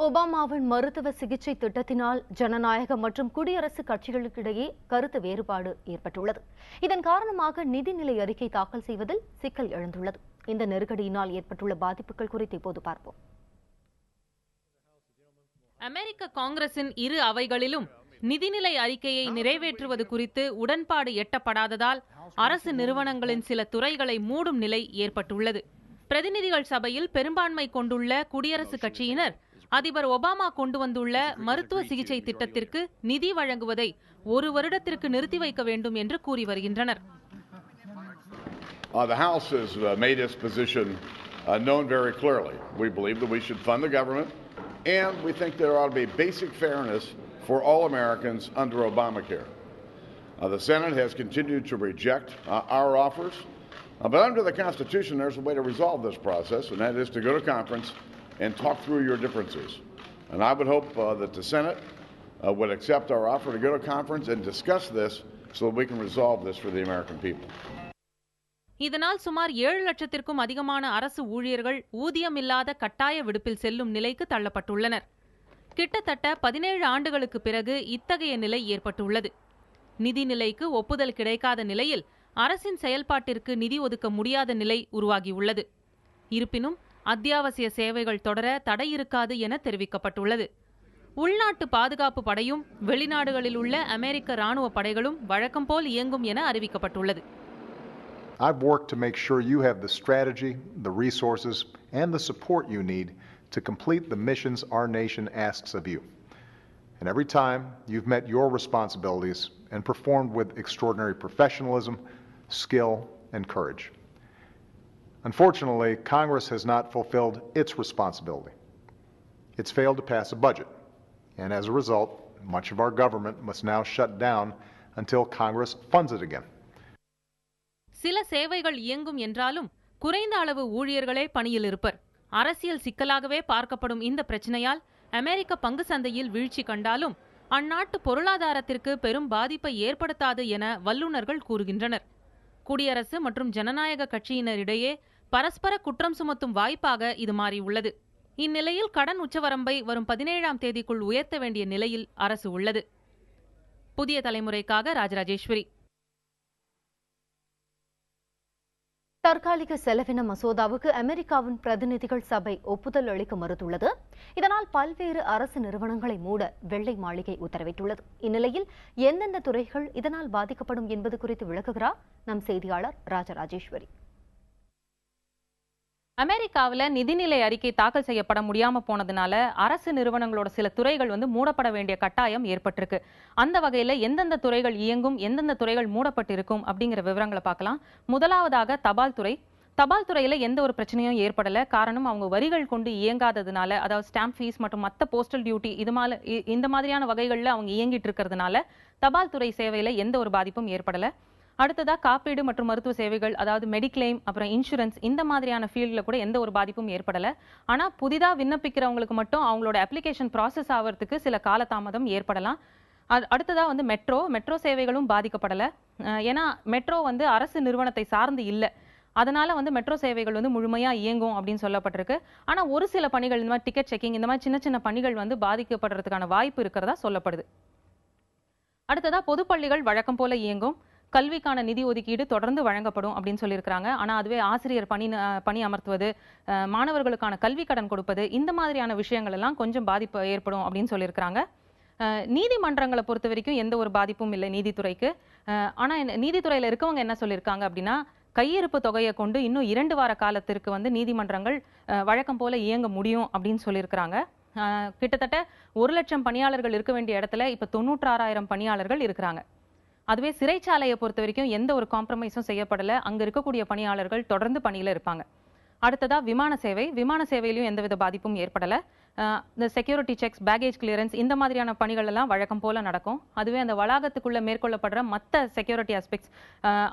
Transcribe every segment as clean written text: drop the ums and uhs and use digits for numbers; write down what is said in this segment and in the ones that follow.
ஒபாமாவின் மருத்துவ சிகிச்சை திட்டத்தினால் ஜனநாயக மற்றும் குடியரசுக் கட்சிகளுக்கிடையே கருத்து வேறுபாடு ஏற்பட்டுள்ளது. இதன் காரணமாக நிதிநிலை அறிக்கை தாக்கல் செய்வதில் சிக்கல் எழுந்துள்ளது. இந்த நெருக்கடியினால் ஏற்பட்டுள்ள பாதிப்புகள் குறித்து இப்போது பார்ப்போம். அமெரிக்க காங்கிரசின் இரு அவைகளிலும் நிதிநிலை அறிக்கையை நிறைவேற்றுவது குறித்து உடன்பாடு எட்டப்படாததால் அரசு நிறுவனங்களின் சில துறைகளை மூடும் நிலை ஏற்பட்டுள்ளது. பிரதிநிதிகள் சபையில் பெரும்பான்மை கொண்டுள்ள குடியரசுக் கட்சியினர் அதிபர் ஒபாமா கொண்டு வந்துள்ள மருத்துவ சிகிச்சை திட்டத்திற்கு நிதி வழங்குவதை ஒரு வருடத்திற்கு நிறுத்தி வைக்க வேண்டும் என்று கூறி வருகின்றனர். The House has made its position known very clearly. We believe that we should fund the government, and we think there ought to be basic fairness for all Americans under Obamacare. The Senate has continued to reject our offers, but under the Constitution there's a way to resolve this process, and that is to go to conference and talk through your differences. And I would hope that the Senate would accept our offer to go to conference and discuss this so that we can resolve this for the American people. இதனால் சுமார் 7 லட்சத்திற்கும் அதிகமான அரசு ஊழியர்கள் ஊதியமில்லாத கட்டாய விடுப்பில் செல்லும் நிலைக்கு தள்ளப்பட்டுள்ளனர். கிட்டத்தட்ட 17 ஆண்டுகளுக்கு பிறகு இத்தகைய நிலை ஏற்பட்டுள்ளது. நிதிநிலைக்கு ஒப்புதல் கிடைக்காத நிலையில் அரசின் செயல்பாட்டிற்கு நிதி ஒதுக்க முடியாத நிலை உருவாகியுள்ளது. இருப்பினும் அத்தியாவசிய சேவைகள் தொடர தடை இருக்காது என தெரிவிக்கப்பட்டுள்ளது. உள்நாட்டு பாதுகாப்பு படையும் வெளிநாடுகளில் உள்ள அமெரிக்க ராணுவ படைகளும் வழக்கம் போல் இயங்கும் என அறிவிக்கப்பட்டுள்ளது. I've worked to make sure you have the strategy, the resources, and the support you need to complete the missions our nation asks of you. And every time you've met your responsibilities and performed with extraordinary professionalism, skill, and courage. Unfortunately, Congress has not fulfilled its responsibility. It's failed to pass a budget, and as a result, much of our government must now shut down until Congress funds it again. சில சேவைகள் இயங்கும் என்றாலும் குறைந்த அளவு ஊழியர்களே பணியில் இருப்பர். அரசியல் சிக்கலாகவே பார்க்கப்படும் இந்த பிரச்சனையால் அமெரிக்க பங்கு சந்தையில் வீழ்ச்சி கண்டாலும் அந்நாட்டு பொருளாதாரத்திற்கு பெரும் பாதிப்பை ஏற்படுத்தாது என வல்லுநர்கள் கூறுகின்றனர். குடியரசு மற்றும் ஜனநாயக கட்சியினரிடையே பரஸ்பர குற்றம் சுமத்தும் வாய்ப்பாக இது மாறியுள்ளது. இந்நிலையில் கடன் உச்சவரம்பை வரும் 17ஆம் தேதிக்குள் உயர்த்த வேண்டிய நிலையில் அரசு உள்ளது. புதிய தலைமுறைக்காக ராஜராஜேஸ்வரி. தற்காலிக செலவின மசோதாவுக்கு அமெரிக்காவின் பிரதிநிதிகள் சபை ஒப்புதல் அளிக்க மறுத்துள்ளது. இதனால் பல்வேறு அரசு நிறுவனங்களை மூட வெள்ளை மாளிகை உத்தரவிட்டுள்ளது. இந்நிலையில் எந்தெந்த துறைகள் இதனால் பாதிக்கப்படும் என்பது குறித்து விளக்குகிறார் நம் செய்தியாளர் ராஜராஜேஸ்வரி. அமெரிக்காவில் நிதிநிலை அறிக்கை தாக்கல் செய்யப்பட முடியாம போனதுனால அரசு நிறுவனங்களோட சில துறைகள் மூடப்பட வேண்டிய கட்டாயம் ஏற்பட்டிருக்கு. அந்த வகையில் எந்தெந்த துறைகள் இயங்கும், எந்தெந்த துறைகள் மூடப்பட்டிருக்கும் அப்படிங்கிற விவரங்களை பார்க்கலாம். முதலாவதாக தபால் துறை. தபால் துறையில் எந்த ஒரு பிரச்சனையும் ஏற்படலை. காரணம், அவங்க வரிகள் கொண்டு இயங்காததுனால, அதாவது ஸ்டாம்ப் ஃபீஸ் மற்றும் மற்ற போஸ்டல் டியூட்டி இந்த மாதிரியான வகைகளில் அவங்க இயங்கிட்டு இருக்கிறதுனால தபால் துறை சேவையில் எந்த ஒரு பாதிப்பும் ஏற்படலை. அடுத்ததா காப்பீடு மற்றும் மருத்துவ சேவைகள், அதாவது மெடிக்ளைம், அப்புறம் இன்சூரன்ஸ், இந்த மாதிரியான ஃபீல்டில் கூட எந்த ஒரு பாதிப்பும் ஏற்படலை. ஆனால் புதிதாக விண்ணப்பிக்கிறவங்களுக்கு மட்டும் அவங்களோட அப்ளிகேஷன் ப்ராசஸ் ஆகிறதுக்கு சில காலதாமதம் ஏற்படலாம். அடுத்ததா மெட்ரோ சேவைகளும் பாதிக்கப்படலை. ஏன்னா மெட்ரோ அரசு நிறுவனத்தை சார்ந்து இல்லை. அதனால மெட்ரோ சேவைகள் முழுமையா இயங்கும் அப்படின்னு சொல்லப்பட்டிருக்கு. ஆனா ஒரு சில பணிகள், இந்த மாதிரி டிக்கெட் செக்கிங், இந்த மாதிரி சின்ன சின்ன பணிகள் பாதிக்கப்படுறதுக்கான வாய்ப்பு இருக்கிறதா சொல்லப்படுது. அடுத்ததா பொதுப்பள்ளிகள் வழக்கம் போல இயங்கும். கல்விக்கான நிதி ஒதுக்கீடு தொடர்ந்து வழங்கப்படும் அப்படின்னு சொல்லியிருக்கிறாங்க. ஆனால் அதுவே ஆசிரியர் பணி அமர்த்துவது, மாணவர்களுக்கான கல்வி கடன் கொடுப்பது, இந்த மாதிரியான விஷயங்கள் எல்லாம் கொஞ்சம் பாதிப்பு ஏற்படும் அப்படின்னு சொல்லியிருக்கிறாங்க. நீதிமன்றங்களை பொறுத்த வரைக்கும் எந்த ஒரு பாதிப்பும் இல்லை நீதித்துறைக்கு. ஆனால் நீதித்துறையில் இருக்கவங்க என்ன சொல்லியிருக்காங்க அப்படின்னா, கையிருப்பு தொகையை கொண்டு இன்னும் 2 வார காலத்திற்கு நீதிமன்றங்கள் வழக்கம் போல இயங்க முடியும் அப்படின்னு சொல்லியிருக்கிறாங்க. கிட்டத்தட்ட 1 லட்சம் பணியாளர்கள் இருக்க வேண்டிய இடத்துல இப்ப 96,000 பணியாளர்கள் இருக்கிறாங்க. அதுவே சிறைச்சாலையை பொறுத்த வரைக்கும் எந்த ஒரு காம்ப்ரமைஸும் செய்யப்படலை. அங்க இருக்கக்கூடிய பணியாளர்கள் தொடர்ந்து பணியில இருப்பாங்க. அடுத்ததா விமான சேவையிலும் எந்தவித பாதிப்பும் ஏற்படலை. இந்த செக்யூரிட்டி செக்ஸ், பேகேஜ் கிளியரன்ஸ், இந்த மாதிரியான பணிகள் எல்லாம் வழக்கம் போல நடக்கும். அதுவே அந்த வளாகத்துக்குள்ள மேற்கொள்ளப்படுற மற்ற செக்யூரிட்டி ஆஸ்பெக்ட்ஸ்,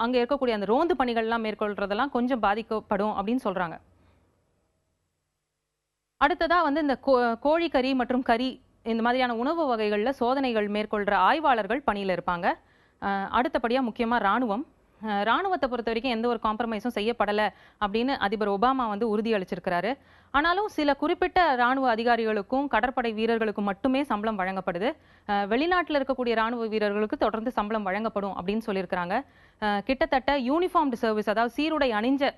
அங்க இருக்கக்கூடிய அந்த ரோந்து பணிகள்லாம் மேற்கொள்றதெல்லாம் கொஞ்சம் பாதிக்கப்படும் அப்படின்னு சொல்றாங்க. அடுத்ததா இந்த கோழிக்கறி மற்றும் கறி, இந்த மாதிரியான உணவு வகைகளில் சோதனைகள் மேற்கொள்ற ஆய்வாளர்கள் பணியில் இருப்பாங்க. அடுத்தபடியாக முக்கியமாக ராணுவத்தை பொறுத்த வரைக்கும் எந்த ஒரு காம்ப்ரமைஸும் செய்யப்படலை அப்படின்னு அதிபர் ஒபாமா வந்து உறுதியளிச்சிருக்கிறாரு. ஆனாலும் சில குறிப்பிட்ட ராணுவ அதிகாரிகளுக்கும் கடற்படை வீரர்களுக்கும் மட்டுமே சம்பளம் வழங்கப்படுது. வெளிநாட்டில் இருக்கக்கூடிய ராணுவ வீரர்களுக்கு தொடர்ந்து சம்பளம் வழங்கப்படும் அப்படின்னு சொல்லியிருக்கிறாங்க. கிட்டத்தட்ட யூனிஃபார்ம்டு சர்வீஸ், அதாவது சீருடை அணிஞ்ச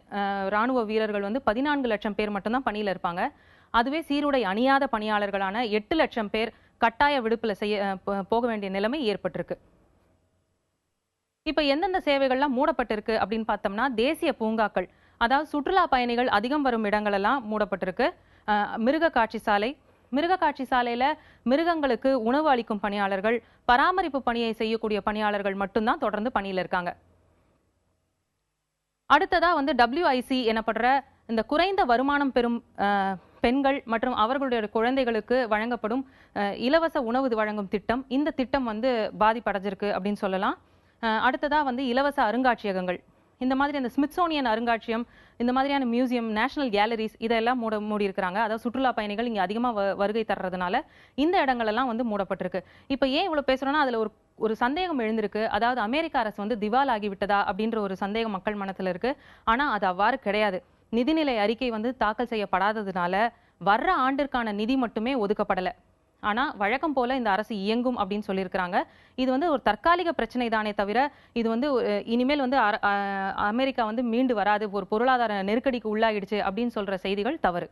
ராணுவ வீரர்கள் வந்து 14 லட்சம் பேர் மட்டும்தான் பணியில் இருப்பாங்க. அதுவே சீருடை அணியாத பணியாளர்களான 8 லட்சம் பேர் கட்டாய விடுப்புல போக வேண்டிய நிலைமை ஏற்பட்டிருக்கு. இப்ப எந்தெந்த சேவைகள்லாம் மூடப்பட்டிருக்கு அப்படின்னு பார்த்தோம்னா, தேசிய பூங்காக்கள், அதாவது சுற்றுலா பயணிகள் அதிகம் வரும் இடங்கள் எல்லாம் மூடப்பட்டிருக்கு. மிருக காட்சி சாலையில மிருகங்களுக்கு உணவு அளிக்கும் பணியாளர்கள், பராமரிப்பு பணியை செய்யக்கூடிய பணியாளர்கள் மட்டும்தான் தொடர்ந்து பணியில் இருக்காங்க. அடுத்ததா வந்து WIC எனப்படுற இந்த குறைந்த வருமானம் பெறும் பெண்கள் மற்றும் அவர்களுடைய குழந்தைகளுக்கு வழங்கப்படும் இலவச உணவு வழங்கும் திட்டம், இந்த திட்டம் வந்து பாதிப்படைஞ்சிருக்கு அப்படின்னு சொல்லலாம். அடுத்ததா வந்து இலவச அருங்காட்சியகங்கள், இந்த மாதிரி அந்த ஸ்மித்சோனியன் அருங்காட்சியம், இந்த மாதிரியான மியூசியம், நேஷனல் கேலரிஸ் இதெல்லாம் மூடி இருக்கிறாங்க. அதாவது சுற்றுலா பயணிகள் இங்க அதிகமா வருகை தர்றதுனால இந்த இடங்கள் எல்லாம் வந்து மூடப்பட்டிருக்கு. இப்ப ஏன் இவ்வளவு பேசுறோம்னா, அதுல ஒரு சந்தேகம் எழுந்திருக்கு. அதாவது அமெரிக்க அரசு வந்து திவால் ஆகிவிட்டதா அப்படின்ற ஒரு சந்தேகம் மக்கள் மனத்துல இருக்கு. ஆனா அது அவ்வாறு கிடையாது. நிதிநிலை அறிக்கை வந்து தாக்கல் செய்யப்படாததுனால வர்ற ஆண்டிற்கான நிதி மட்டுமே ஒதுக்கப்படல. ஆனா வழக்கம் போல இந்த அரசு இயங்கும் அப்படின்னு சொல்லியிருக்கிறாங்க. இது வந்து ஒரு தற்காலிக பிரச்சனை தானே தவிர இது வந்து இனிமேல் வந்து அமெரிக்கா வந்து மீண்டு வராது, ஒரு பொருளாதார நெருக்கடிக்கு உள்ளாயிடுச்சு அப்படின்னு சொல்ற செய்திகள் தவறு.